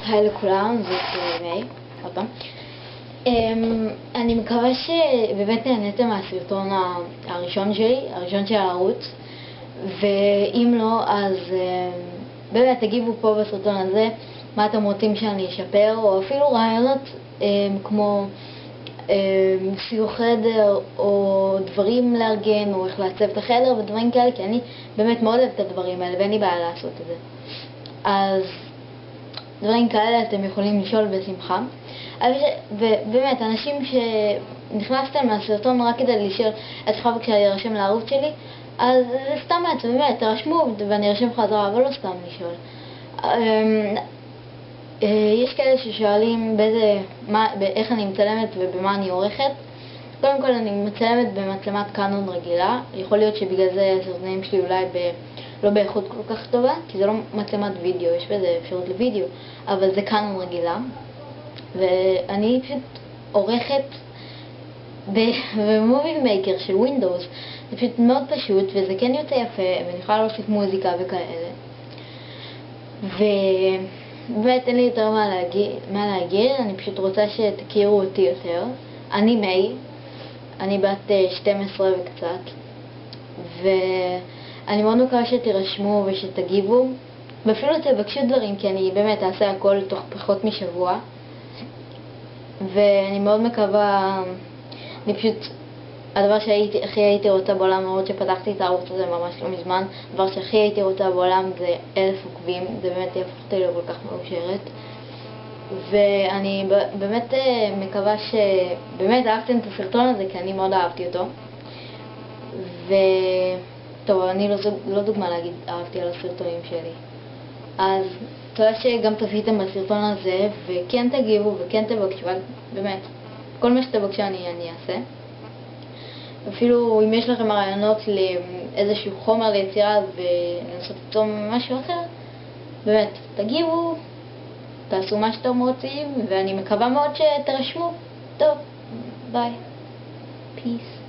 היי לכולם, זאת מי, עוד פעם. אני מקווה שבאמת נהניתם מהסרטון הראשון שלי, הראשון של הערוץ, ואם לא, אז באמת תגיבו פה בסרטון הזה מה אתם רוצים שאני אשפר, או אפילו רעיונות כמו סיור חדר, או דברים לארגן, או איך לעצב את החדר ודברים כאלה, כי אני באמת מאוד אוהבת את הדברים האלה ואין לי בעיה לעשות את זה. אז דברים כאלה אתם יכולים לשאול בשמחה. ובאמת, אנשים שנכנסתם מהסרטון רק כדי לשאול את שלך בבקשה להירשם לערוץ שלי, אז זה סתם מעצבן, באמת, תרשמו ואני ארשם חזרה, אבל לא סתם לשאול. יש כאלה ששואלים איך אני מצלמת ובמה אני עורכת. קודם כל אני מצלמת במצלמת קאנון רגילה, יכול להיות שבגלל זה הסרטונים שלי אולי לא באיכות כל כך טובה, כי זה לא מצלמת וידאו, יש בזה אפשרות לוידאו, אבל זה קאנון רגילה, ואני פשוט עורכת במובי מייקר של ווינדוס. זה פשוט מאוד פשוט וזה כן יוצא יפה, ואני יכולה להוסיף מוזיקה וכאלה, ובאמת אין לי יותר מה להגיד. אני פשוט רוצה שתכירו אותי יותר. אני מי, אני בת 12 וקצת, ואני מאוד מקווה שתירשמו ושתגיבו, ואפילו תבקשו דברים, כי אני באמת אעשה הכל תוך פחות משבוע, ואני מאוד מקווה. אני פשוט, הדבר שהכי הייתי רוצה בעולם, למרות שפתחתי את הערוץ הזה ממש לא מזמן, הדבר שהכי הייתי רוצה בעולם זה 1,000 עוקבים. זה באמת יהפוך אותי לכל כך מאושרת, ואני באמת מקווה שבאמת אהבתם את הסרטון הזה, כי אני מאוד אהבתי אותו. וטוב, אני לא דוגמה להגיד אהבתי על הסרטונים שלי. אז תודה שגם צפיתם בסרטון הזה, וכן תגיבו וכן תבקשו, באמת כל מה שתבקשו אני אעשה. אפילו אם יש לכם רעיונות לאיזשהו חומר ליצירה ולנסות אותו משהו אחר, באמת תגיבו, תעשו מה שאתם רוצים, ואני מקווה מאוד שתרשמו. טוב, ביי, peace.